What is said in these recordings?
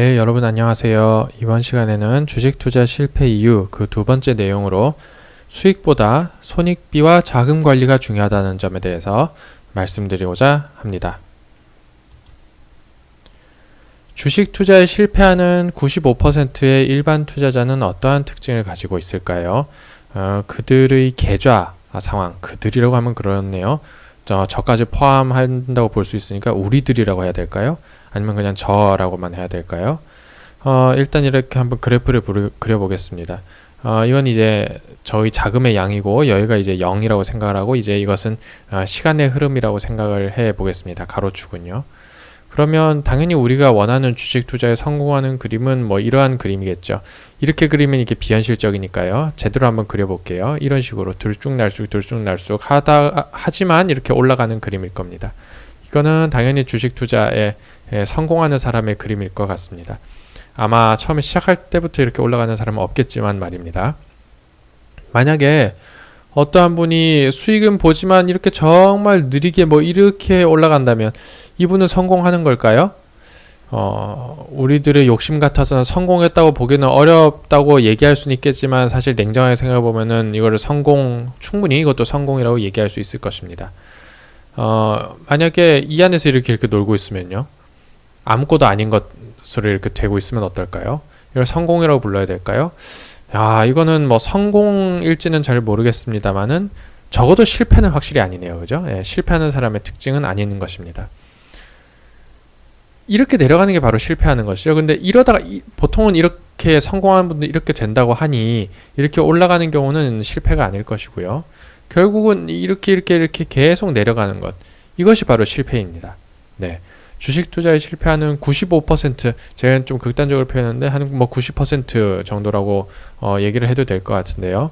네, 여러분 안녕하세요. 이번 시간에는 주식 투자 실패 이유 그 두 번째 내용으로 수익보다 손익비와 자금 관리가 중요하다는 점에 대해서 말씀드리고자 합니다. 주식 투자에 실패하는 95%의 일반 투자자는 어떠한 특징을 가지고 있을까요? 그들의 계좌 상황, 그들이라고 하면 그렇네요. 저까지 포함한다고 볼 수 있으니까 우리들이라고 해야 될까요? 아니면 그냥 저라고만 해야 될까요? 일단 이렇게 한번 그래프를 그려보겠습니다. 이건 이제 저희 자금의 양이고 여기가 이제 0이라고 생각을 하고 이제 이것은 시간의 흐름이라고 생각을 해 보겠습니다. 가로축은요. 그러면 당연히 우리가 원하는 주식 투자에 성공하는 그림은 뭐 이러한 그림이겠죠. 이렇게 그리면 이게 비현실적이니까요. 제대로 한번 그려볼게요. 이런 식으로 들쭉날쭉 하지만 이렇게 올라가는 그림일 겁니다. 이거는 당연히 주식 투자에 성공하는 사람의 그림일 것 같습니다. 아마 처음에 시작할 때부터 이렇게 올라가는 사람은 없겠지만 말입니다. 만약에 어떠한 분이 수익은 보지만 이렇게 정말 느리게 뭐 이렇게 올라간다면 이분은 성공하는 걸까요? 우리들의 욕심 같아서는 성공했다고 보기는 어렵다고 얘기할 수는 있겠지만 사실 냉정하게 생각해 보면은 이거를 충분히 이것도 성공이라고 얘기할 수 있을 것입니다. 만약에 이 안에서 이렇게 놀고 있으면요. 아무것도 아닌 것으로 이렇게 되고 있으면 어떨까요? 이걸 성공이라고 불러야 될까요? 이거는 뭐 성공일지는 잘 모르겠습니다만은 적어도 실패는 확실히 아니네요. 그죠? 실패하는 사람의 특징은 아닌 것입니다. 이렇게 내려가는 게 바로 실패하는 것이죠. 근데 이러다가 보통은 이렇게 성공하는 분들 이렇게 된다고 하니 이렇게 올라가는 경우는 실패가 아닐 것이고요. 결국은 이렇게 계속 내려가는 것. 이것이 바로 실패입니다. 네. 주식 투자에 실패하는 95%, 제가 좀 극단적으로 표현했는데 한 90% 정도라고 얘기를 해도 될 것 같은데요.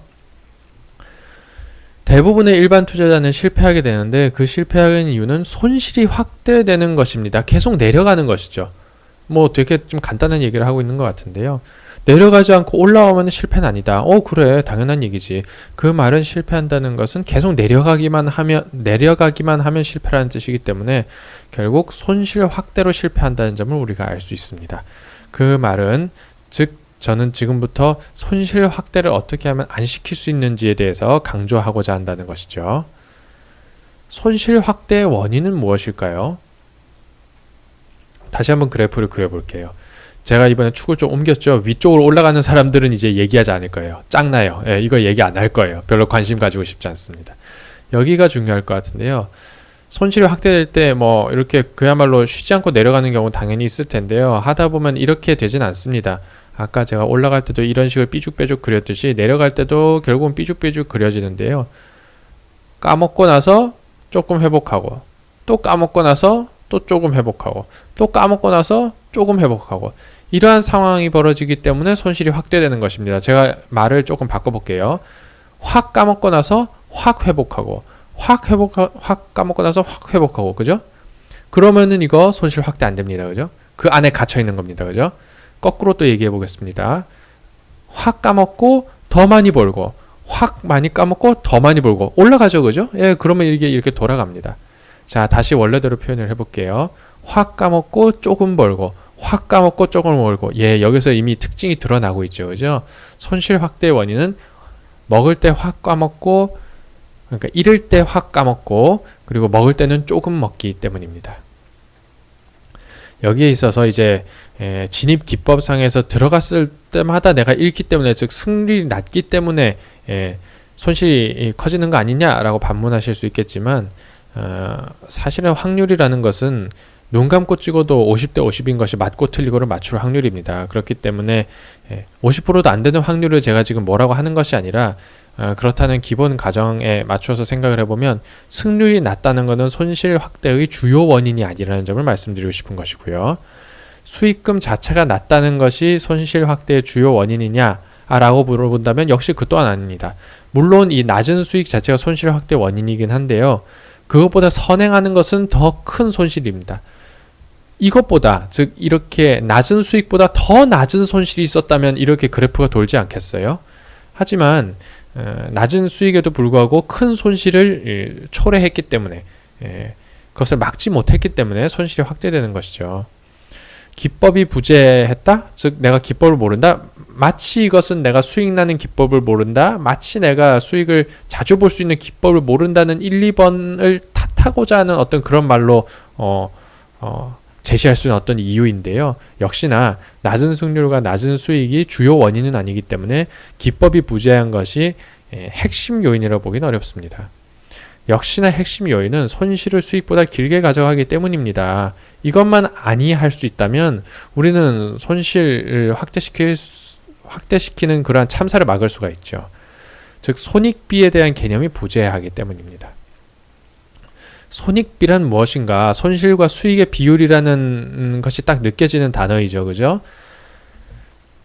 대부분의 일반 투자자는 실패하게 되는데 그 실패하는 이유는 손실이 확대되는 것입니다. 계속 내려가는 것이죠. 뭐 되게 좀 간단한 얘기를 하고 있는 것 같은데요. 내려가지 않고 올라오면 실패는 아니다. 그래, 당연한 얘기지. 그 말은 실패한다는 것은 계속 내려가기만 하면 실패라는 뜻이기 때문에 결국 손실 확대로 실패한다는 점을 우리가 알 수 있습니다. 그 말은 즉 저는 지금부터 손실 확대를 어떻게 하면 안 시킬 수 있는지에 대해서 강조하고자 한다는 것이죠. 손실 확대의 원인은 무엇일까요? 다시 한번 그래프를 그려볼게요. 제가 이번에 축을 좀 옮겼죠. 위쪽으로 올라가는 사람들은 이제 얘기하지 않을 거예요. 짱나요. 이거 얘기 안 할 거예요. 별로 관심 가지고 싶지 않습니다. 여기가 중요할 것 같은데요. 손실이 확대될 때 뭐 이렇게 그야말로 쉬지 않고 내려가는 경우 당연히 있을 텐데요. 하다 보면 이렇게 되진 않습니다. 아까 제가 올라갈 때도 이런 식으로 삐죽빼죽 그렸듯이 내려갈 때도 결국은 삐죽빼죽 그려지는데요. 까먹고 나서 조금 회복하고 또 까먹고 나서 또 조금 회복하고 또 까먹고 나서 조금 회복하고 이러한 상황이 벌어지기 때문에 손실이 확대되는 것입니다. 제가 말을 조금 바꿔볼게요. 확 까먹고 나서 확 회복하고 확 까먹고 나서 확 회복하고 그죠? 그러면은 이거 손실 확대 안 됩니다. 그죠? 그 안에 갇혀 있는 겁니다. 그죠? 거꾸로 또 얘기해 보겠습니다. 확 까먹고 더 많이 벌고 확 많이 까먹고 더 많이 벌고 올라가죠. 그죠? 그러면 이게 이렇게 돌아갑니다. 자, 다시 원래대로 표현을 해볼게요. 확 까먹고 조금 벌고 확 까먹고 조금 벌고 여기서 이미 특징이 드러나고 있죠. 그죠? 손실 확대의 원인은 먹을 때 확 까먹고 그러니까 잃을 때 확 까먹고 그리고 먹을 때는 조금 먹기 때문입니다. 여기에 있어서 이제 진입 기법상에서 들어갔을 때마다 내가 잃기 때문에 즉 승률이 낮기 때문에 손실이 커지는 거 아니냐라고 반문하실 수 있겠지만 사실은 확률이라는 것은 눈 감고 찍어도 50대 50인 것이 맞고 틀리고를 맞출 확률입니다. 그렇기 때문에 50%도 안 되는 확률을 제가 지금 뭐라고 하는 것이 아니라 그렇다는 기본 가정에 맞춰서 생각을 해보면 승률이 낮다는 것은 손실 확대의 주요 원인이 아니라는 점을 말씀드리고 싶은 것이고요. 수익금 자체가 낮다는 것이 손실 확대의 주요 원인이냐 라고 물어본다면 역시 그 또한 아닙니다. 물론 이 낮은 수익 자체가 손실 확대 원인이긴 한데요. 그것보다 선행하는 것은 더 큰 손실입니다. 이것보다 즉 이렇게 낮은 수익보다 더 낮은 손실이 있었다면 이렇게 그래프가 돌지 않겠어요? 하지만 낮은 수익에도 불구하고 큰 손실을 초래했기 때문에 그것을 막지 못했기 때문에 손실이 확대되는 것이죠. 기법이 부재했다? 즉 내가 기법을 모른다? 마치 이것은 내가 수익 나는 기법을 모른다? 마치 내가 수익을 자주 볼 수 있는 기법을 모른다는 1, 2번을 탓하고자 하는 어떤 그런 말로 제시할 수 있는 어떤 이유인데요. 역시나 낮은 승률과 낮은 수익이 주요 원인은 아니기 때문에 기법이 부재한 것이 핵심 요인이라고 보기는 어렵습니다. 역시나 핵심 요인은 손실을 수익보다 길게 가져가기 때문입니다. 이것만 아니할 수 있다면 우리는 손실을 확대시키는 그러한 참사를 막을 수가 있죠. 즉 손익비에 대한 개념이 부재하기 때문입니다. 손익비란 무엇인가? 손실과 수익의 비율이라는 것이 딱 느껴지는 단어이죠. 그죠?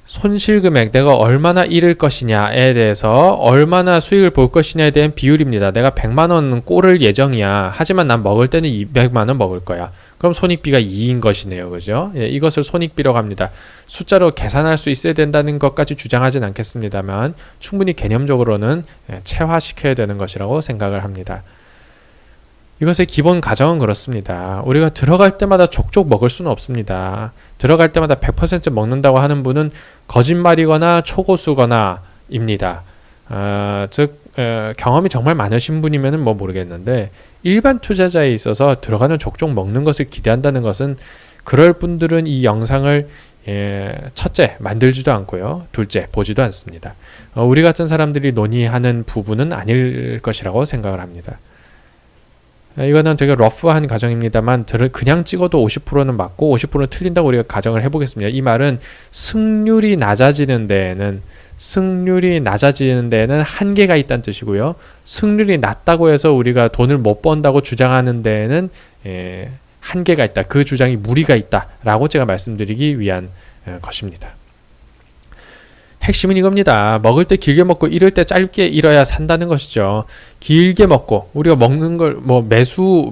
손실 금액, 내가 얼마나 잃을 것이냐에 대해서 얼마나 수익을 볼 것이냐에 대한 비율입니다. 내가 100만원 꼴을 예정이야. 하지만 난 먹을 때는 200만원 먹을 거야. 그럼 손익비가 2인 것이네요. 그죠? 예, 이것을 손익비라고 합니다. 숫자로 계산할 수 있어야 된다는 것까지 주장하진 않겠습니다만 충분히 개념적으로는 체화시켜야 되는 것이라고 생각을 합니다. 이것의 기본 가정은 그렇습니다. 우리가 들어갈 때마다 족족 먹을 수는 없습니다. 들어갈 때마다 100% 먹는다고 하는 분은 거짓말이거나 초고수거나 입니다. 경험이 정말 많으신 분이면 뭐 모르겠는데 일반 투자자에 있어서 들어가는 족족 먹는 것을 기대한다는 것은 그럴 분들은 이 영상을 첫째, 만들지도 않고요. 둘째, 보지도 않습니다. 우리 같은 사람들이 논의하는 부분은 아닐 것이라고 생각을 합니다. 이거는 되게 러프한 가정입니다만 그냥 찍어도 50%는 맞고 50%는 틀린다고 우리가 가정을 해보겠습니다. 이 말은 승률이 낮아지는 데에는 한계가 있다는 뜻이고요. 승률이 낮다고 해서 우리가 돈을 못 번다고 주장하는 데에는 한계가 있다. 그 주장이 무리가 있다라고 제가 말씀드리기 위한 것입니다. 핵심은 이겁니다. 먹을 때 길게 먹고 잃을 때 짧게 잃어야 산다는 것이죠. 길게 먹고 우리가 먹는 걸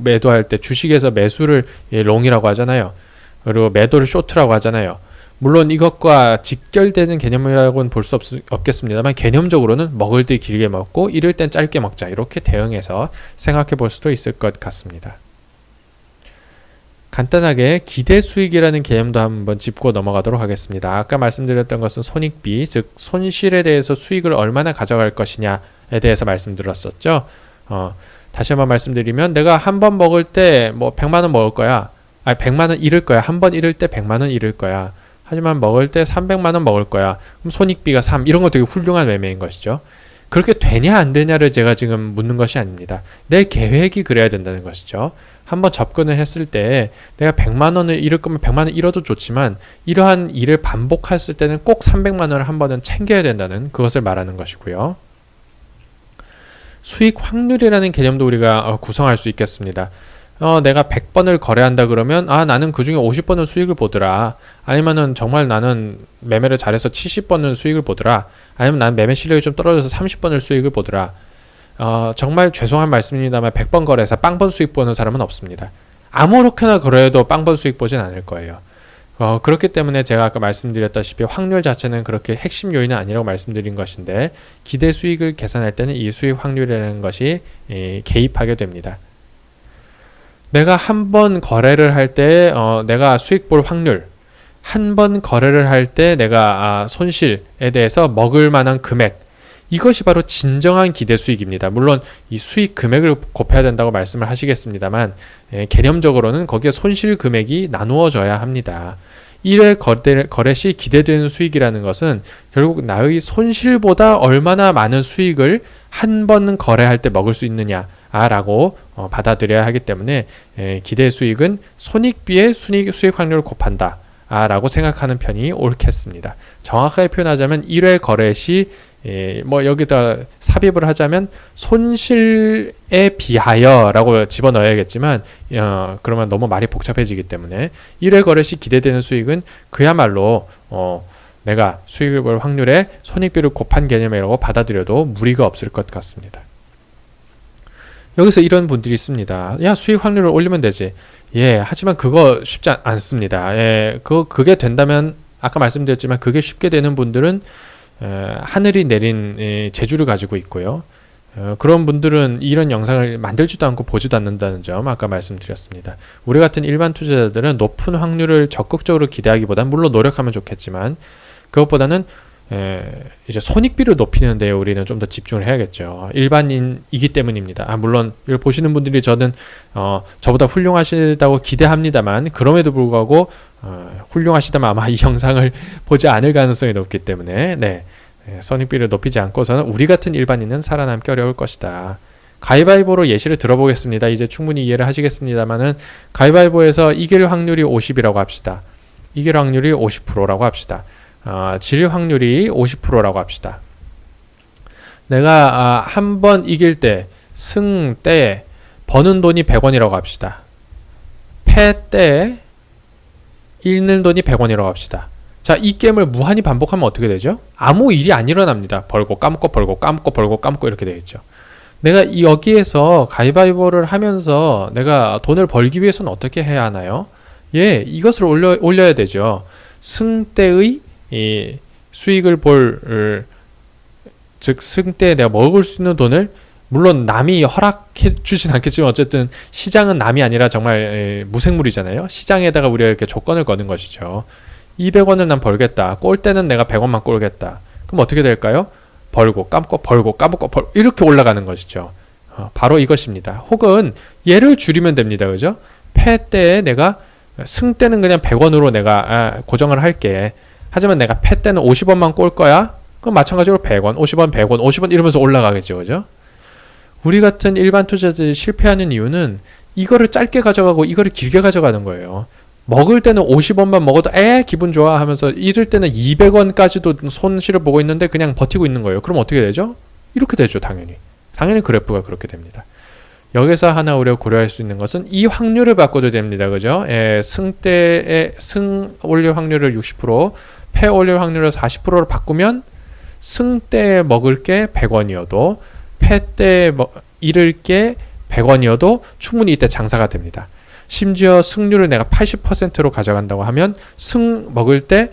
매도할 때 주식에서 매수를 롱이라고 하잖아요. 그리고 매도를 쇼트라고 하잖아요. 물론 이것과 직결되는 개념이라고는 볼 수 없겠습니다만 개념적으로는 먹을 때 길게 먹고 잃을 땐 짧게 먹자 이렇게 대응해서 생각해 볼 수도 있을 것 같습니다. 간단하게 기대 수익이라는 개념도 한번 짚고 넘어가도록 하겠습니다. 아까 말씀드렸던 것은 손익비, 즉 손실에 대해서 수익을 얼마나 가져갈 것이냐에 대해서 말씀드렸었죠. 다시 한번 말씀드리면 내가 한 번 먹을 때 100만 원 먹을 거야. 100만 원 잃을 거야. 한 번 잃을 때 100만 원 잃을 거야. 하지만 먹을 때 300만 원 먹을 거야. 그럼 손익비가 3. 이런 거 되게 훌륭한 매매인 것이죠. 그렇게 되냐 안 되냐를 제가 지금 묻는 것이 아닙니다. 내 계획이 그래야 된다는 것이죠. 한번 접근을 했을 때 내가 100만 원을 잃을 거면 100만 원 잃어도 좋지만 이러한 일을 반복했을 때는 꼭 300만 원을 한 번은 챙겨야 된다는 그것을 말하는 것이고요. 수익 확률이라는 개념도 우리가 구성할 수 있겠습니다. 내가 100번을 거래한다 그러면 나는 그중에 50번은 수익을 보더라. 아니면은 정말 나는 매매를 잘해서 70번은 수익을 보더라. 아니면 나는 매매 실력이 좀 떨어져서 30번을 수익을 보더라. 정말 죄송한 말씀입니다만 100번 거래해서 빵번 수익 보는 사람은 없습니다. 아무렇게나 거래해도 빵번 수익 보진 않을 거예요. 그렇기 때문에 제가 아까 말씀드렸다시피 확률 자체는 그렇게 핵심 요인은 아니라고 말씀드린 것인데 기대 수익을 계산할 때는 이 수익 확률이라는 것이 개입하게 됩니다. 내가 한 번 거래를 할 때 내가 수익 볼 확률, 한 번 거래를 할 때 내가 손실에 대해서 먹을 만한 금액, 이것이 바로 진정한 기대 수익입니다. 물론 이 수익 금액을 곱해야 된다고 말씀을 하시겠습니다만 개념적으로는 거기에 손실 금액이 나누어져야 합니다. 1회 거래 시 기대되는 수익이라는 것은 결국 나의 손실보다 얼마나 많은 수익을 한 번 거래할 때 먹을 수 있느냐라고 받아들여야 하기 때문에 기대 수익은 손익비의 수익 확률을 곱한다 라고 생각하는 편이 옳겠습니다. 정확하게 표현하자면 1회 거래 시 여기다 삽입을 하자면 손실에 비하여 라고 집어넣어야겠지만 그러면 너무 말이 복잡해지기 때문에 1회 거래 시 기대되는 수익은 그야말로 내가 수익을 볼 확률에 손익비를 곱한 개념이라고 받아들여도 무리가 없을 것 같습니다. 여기서 이런 분들이 있습니다. 야, 수익 확률을 올리면 되지. 하지만 그거 쉽지 않습니다. 그게 된다면 아까 말씀드렸지만 그게 쉽게 되는 분들은 하늘이 내린 재주를 가지고 있고요. 그런 분들은 이런 영상을 만들지도 않고 보지도 않는다는 점 아까 말씀드렸습니다. 우리 같은 일반 투자자들은 높은 확률을 적극적으로 기대하기보단 물론 노력하면 좋겠지만 그것보다는 이제 손익비를 높이는 데 우리는 좀 더 집중을 해야겠죠. 일반인이기 때문입니다. 물론 이걸 보시는 분들이 저는 저보다 훌륭하시다고 기대합니다만 그럼에도 불구하고 훌륭하시다면 아마 이 영상을 보지 않을 가능성이 높기 때문에 손익비를 높이지 않고서는 우리 같은 일반인은 살아남기 어려울 것이다. 가위바위보로 예시를 들어보겠습니다. 이제 충분히 이해를 하시겠습니다만은 가위바위보에서 이길 확률이 50이라고 합시다. 이길 확률이 50%라고 합시다. 질 확률이 50%라고 합시다. 내가 한 번 이길 때, 승 때 버는 돈이 100원이라고 합시다. 패 때 잃는 돈이 100원이라고 합시다. 자, 이 게임을 무한히 반복하면 어떻게 되죠? 아무 일이 안 일어납니다. 벌고 감고 벌고 감고 벌고 감고 이렇게 되겠죠. 내가 여기에서 가위바위보를 하면서 내가 돈을 벌기 위해서는 어떻게 해야 하나요? 이것을 올려야 되죠. 승때의 이 수익을 즉 승때에 내가 먹을 수 있는 돈을 물론 남이 허락해 주진 않겠지만 어쨌든 시장은 남이 아니라 정말 무생물이잖아요. 시장에다가 우리가 이렇게 조건을 거는 것이죠. 200원을 난 벌겠다. 꼴 때는 내가 100원만 꼴겠다. 그럼 어떻게 될까요? 벌고 감고 벌고 감고 벌고 이렇게 올라가는 것이죠. 바로 이것입니다. 혹은 얘를 줄이면 됩니다. 그죠? 패 때에 내가 승 때는 그냥 100원으로 내가 고정을 할게. 하지만 내가 패 때는 50원만 꼴 거야? 그럼 마찬가지로 100원, 50원, 100원, 50원 이러면서 올라가겠죠. 그죠? 우리 같은 일반 투자자들이 실패하는 이유는 이거를 짧게 가져가고 이거를 길게 가져가는 거예요. 먹을 때는 50원만 먹어도 기분 좋아 하면서 잃을 때는 200원까지도 손실을 보고 있는데 그냥 버티고 있는 거예요. 그럼 어떻게 되죠? 이렇게 되죠. 당연히 그래프가 그렇게 됩니다. 여기서 하나 우리가 고려할 수 있는 것은 이 확률을 바꿔도 됩니다. 그죠? 승 올릴 확률을 60%, 패 올릴 확률을 40%로 바꾸면 승 때 먹을 게 100원이어도 패 때 잃을 게 100원이어도 충분히 이때 장사가 됩니다. 심지어 승률을 내가 80%로 가져간다고 하면 승 먹을 때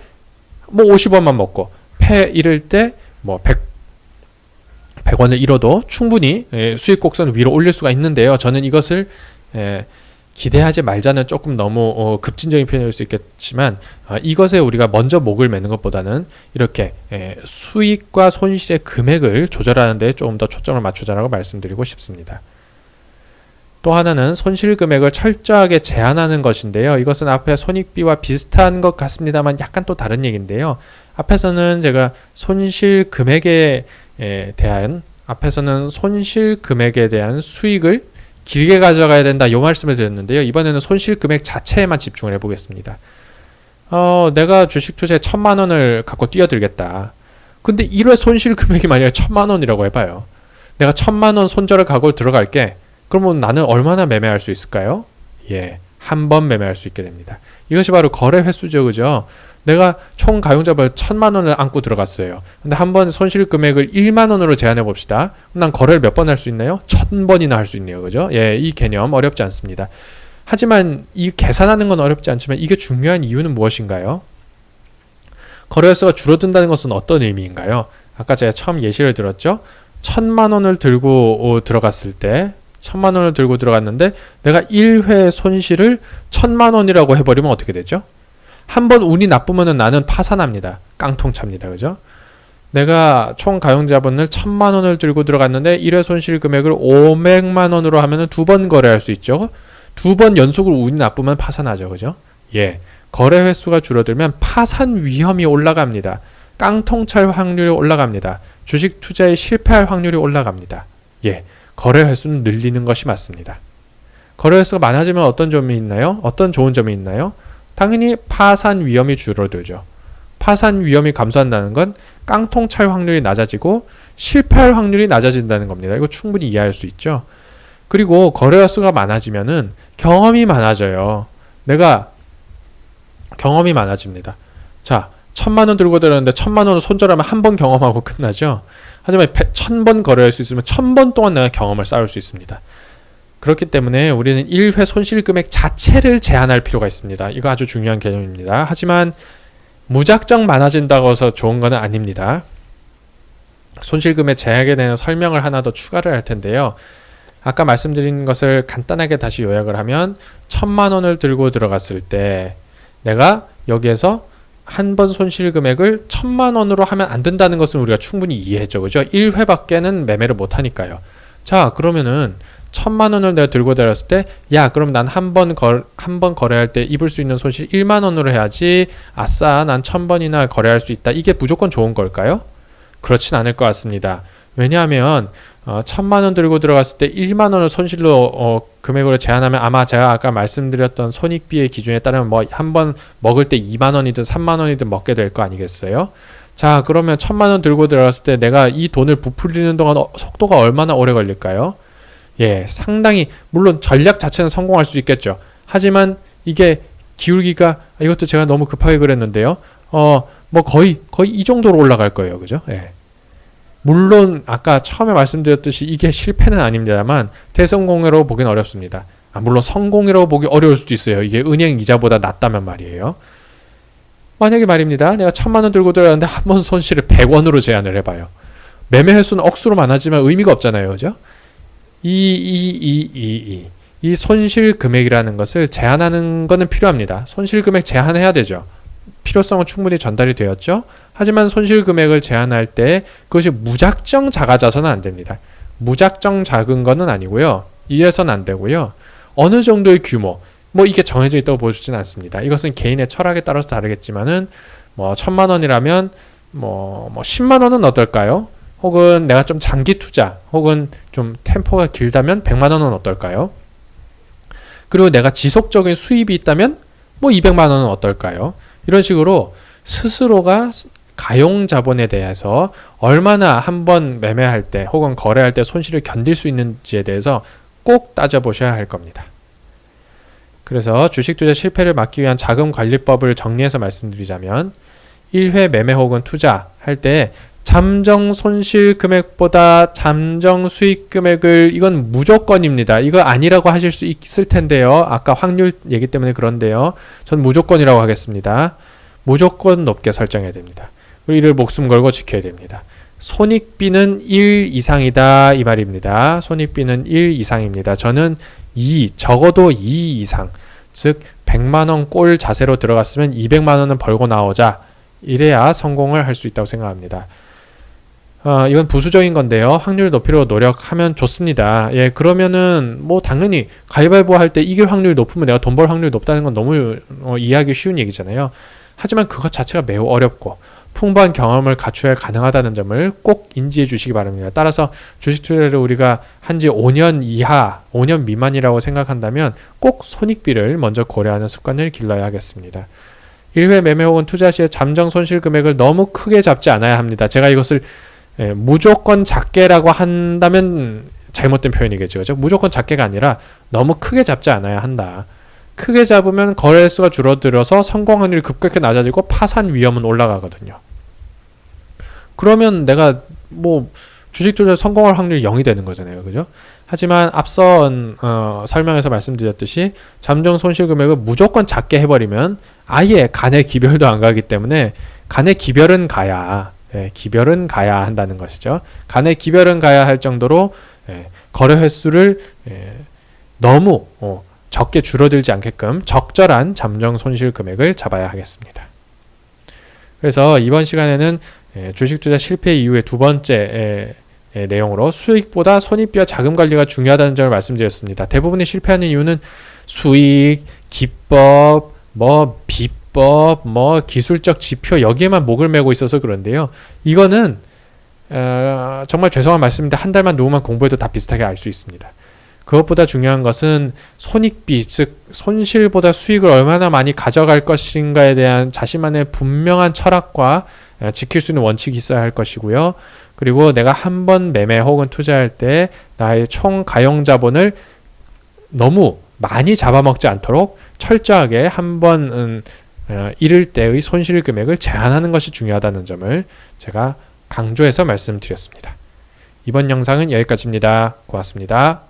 뭐 50원만 먹고 패 잃을 때 뭐 100원을 잃어도 충분히 수익 곡선을 위로 올릴 수가 있는데요. 저는 이것을 기대하지 말자는 조금 너무 급진적인 표현일 수 있겠지만 이것에 우리가 먼저 목을 매는 것보다는 이렇게 수익과 손실의 금액을 조절하는 데 조금 더 초점을 맞추자라고 말씀드리고 싶습니다. 또 하나는 손실 금액을 철저하게 제한하는 것인데요. 이것은 앞에 손익비와 비슷한 것 같습니다만 약간 또 다른 얘기인데요. 앞에서는 제가 손실 금액에 대한 수익을 길게 가져가야 된다 이 말씀을 드렸는데요. 이번에는 손실 금액 자체에만 집중을 해보겠습니다. 내가 주식 투자에 1000만 원을 갖고 뛰어들겠다. 근데 1회 손실 금액이 만약에 1000만 원이라고 해봐요. 내가 1000만 원 손절을 갖고 들어갈게. 그러면 나는 얼마나 매매할 수 있을까요? 한 번 매매할 수 있게 됩니다. 이것이 바로 거래 횟수죠. 그죠? 내가 총 가용자벌 1000만 원을 안고 들어갔어요. 근데 한 번 손실 금액을 1만 원으로 제한해 봅시다. 그럼 난 거래를 몇 번 할 수 있나요? 1000번이나 할 수 있네요. 그죠? 이 개념 어렵지 않습니다. 하지만 이 계산하는 건 어렵지 않지만 이게 중요한 이유는 무엇인가요? 거래 횟수가 줄어든다는 것은 어떤 의미인가요? 아까 제가 처음 예시를 들었죠? 1000만 원을 들고 들어갔을 때 1000만 원을 들고 들어갔는데 내가 1회 손실을 1000만 원이라고 해버리면 어떻게 되죠? 한번 운이 나쁘면 나는 파산합니다. 깡통찹니다. 그죠? 내가 총 가용자본을 1000만 원을 들고 들어갔는데 1회 손실 금액을 500만 원으로 하면 2번 거래할 수 있죠. 2번 연속으로 운이 나쁘면 파산하죠. 그죠? 거래 횟수가 줄어들면 파산 위험이 올라갑니다. 깡통찰 확률이 올라갑니다. 주식 투자에 실패할 확률이 올라갑니다. 거래 횟수는 늘리는 것이 맞습니다. 거래 횟수가 많아지면 어떤 점이 있나요? 어떤 좋은 점이 있나요? 당연히 파산 위험이 줄어들죠. 파산 위험이 감소한다는 건 깡통찰 확률이 낮아지고 실패할 확률이 낮아진다는 겁니다. 이거 충분히 이해할 수 있죠. 그리고 거래 횟수가 많아지면은 경험이 많아져요. 내가 경험이 많아집니다. 자, 1000만 원 들고 들었는데 1000만 원을 손절하면 한 번 경험하고 끝나죠. 하지만 1000번 거래할 수 있으면 1000번 동안 내가 경험을 쌓을 수 있습니다. 그렇기 때문에 우리는 1회 손실 금액 자체를 제한할 필요가 있습니다. 이거 아주 중요한 개념입니다. 하지만 무작정 많아진다고 해서 좋은 건 아닙니다. 손실금액 제약에 대한 설명을 하나 더 추가를 할 텐데요. 아까 말씀드린 것을 간단하게 다시 요약을 하면 1,000만 원을 들고 들어갔을 때 내가 여기에서 한 번 손실금액을 1,000만 원으로 하면 안 된다는 것은 우리가 충분히 이해했죠. 그죠? 1회밖에는 매매를 못 하니까요. 자, 그러면은 1,000만 원을 내가 들고 들어갔을 때, 야, 그럼 난 한 번 거래할 때 입을 수 있는 손실 1만 원으로 해야지. 아싸, 난 1,000번이나 거래할 수 있다. 이게 무조건 좋은 걸까요? 그렇진 않을 것 같습니다. 왜냐하면 1,000만 원 들고 들어갔을 때 1만 원을 손실로 금액으로 제한하면 아마 제가 아까 말씀드렸던 손익비의 기준에 따르면 뭐 한 번 먹을 때 2만 원이든 3만 원이든 먹게 될 거 아니겠어요? 자, 그러면 1,000만 원 들고 들어갔을 때 내가 이 돈을 부풀리는 동안 속도가 얼마나 오래 걸릴까요? 예, 상당히 물론 전략 자체는 성공할 수 있겠죠. 하지만 이게 기울기가 이것도 제가 너무 급하게 그랬는데요. 뭐 거의 이 정도로 올라갈 거예요. 그죠? 예. 물론 아까 처음에 말씀드렸듯이 이게 실패는 아닙니다만 대성공이라고 보긴 어렵습니다. 물론 성공이라고 보기 어려울 수도 있어요. 이게 은행 이자보다 낮다면 말이에요. 만약에 말입니다. 내가 1,000만 원 들고 들어갔는데 한 번 손실을 100원으로 제한을 해봐요. 매매 횟수는 억수로 많아지만 의미가 없잖아요. 그죠? 이 손실 금액이라는 것을 제한하는 것은 필요합니다. 손실 금액 제한해야 되죠. 필요성은 충분히 전달이 되었죠. 하지만 손실 금액을 제한할 때 그것이 무작정 작아져서는 안 됩니다. 무작정 작은 것은 아니고요. 이래서는 안 되고요. 어느 정도의 규모, 뭐 이게 정해져 있다고 보여주지는 않습니다. 이것은 개인의 철학에 따라서 다르겠지만은 뭐 1,000만 원이라면 뭐 10만 원은 어떨까요? 혹은 내가 좀 장기 투자, 혹은 좀 템포가 길다면 100만 원은 어떨까요? 그리고 내가 지속적인 수입이 있다면 뭐 200만 원은 어떨까요? 이런 식으로 스스로가 가용 자본에 대해서 얼마나 한번 매매할 때 혹은 거래할 때 손실을 견딜 수 있는지에 대해서 꼭 따져보셔야 할 겁니다. 그래서 주식 투자 실패를 막기 위한 자금 관리법을 정리해서 말씀드리자면 1회 매매 혹은 투자할 때 잠정 손실 금액보다 잠정 수익 금액을 이건 무조건입니다. 이거 아니라고 하실 수 있을 텐데요. 아까 확률 얘기 때문에 그런데요. 전 무조건이라고 하겠습니다. 무조건 높게 설정해야 됩니다. 그리고 이를 목숨 걸고 지켜야 됩니다. 손익비는 1 이상이다 이 말입니다. 손익비는 1 이상입니다. 저는 2, 적어도 2 이상, 즉 100만원 꼴 자세로 들어갔으면 200만원은 벌고 나오자, 이래야 성공을 할 수 있다고 생각합니다. 이건 부수적인 건데요. 확률 높이로 노력하면 좋습니다. 예, 그러면은 뭐 당연히 가위바위보 할 때 이길 확률이 높으면 내가 돈 벌 확률이 높다는 건 너무 이해하기 쉬운 얘기잖아요. 하지만 그것 자체가 매우 어렵고 풍부한 경험을 갖춰야 가능하다는 점을 꼭 인지해 주시기 바랍니다. 따라서 주식 투자를 우리가 한지 5년 이하, 5년 미만이라고 생각한다면 꼭 손익비를 먼저 고려하는 습관을 길러야 하겠습니다. 1회 매매 혹은 투자 시에 잠정 손실 금액을 너무 크게 잡지 않아야 합니다. 제가 이것을 무조건 작게라고 한다면 잘못된 표현이겠죠. 그죠? 무조건 작게가 아니라 너무 크게 잡지 않아야 한다. 크게 잡으면 거래수가 줄어들어서 성공 확률이 급격히 낮아지고 파산 위험은 올라가거든요. 그러면 내가 뭐 주식 투자 성공할 확률이 0이 되는 거잖아요. 그죠? 하지만 앞선 설명에서 말씀드렸듯이 잠정 손실 금액을 무조건 작게 해버리면 아예 간의 기별도 안 가기 때문에 간의 기별은 가야, 기별은 가야 한다는 것이죠. 간의 기별은 가야 할 정도로 거래 횟수를 너무 적게 줄어들지 않게끔 적절한 잠정 손실 금액을 잡아야 하겠습니다. 그래서 이번 시간에는 주식 투자 실패 이후의 두 번째 내용으로 수익보다 손익비와 자금 관리가 중요하다는 점을 말씀드렸습니다. 대부분의 실패하는 이유는 수익, 기법, 비법, 기술적 지표 여기에만 목을 메고 있어서 그런데요. 이거는 정말 죄송한 말씀인데 한 달만 누구만 공부해도 다 비슷하게 알 수 있습니다. 그것보다 중요한 것은 손익비, 즉 손실보다 수익을 얼마나 많이 가져갈 것인가에 대한 자신만의 분명한 철학과 지킬 수 있는 원칙이 있어야 할 것이고요. 그리고 내가 한 번 매매 혹은 투자할 때 나의 총 가용 자본을 너무 많이 잡아먹지 않도록 철저하게 한 번 잃을 때의 손실 금액을 제한하는 것이 중요하다는 점을 제가 강조해서 말씀드렸습니다. 이번 영상은 여기까지입니다. 고맙습니다.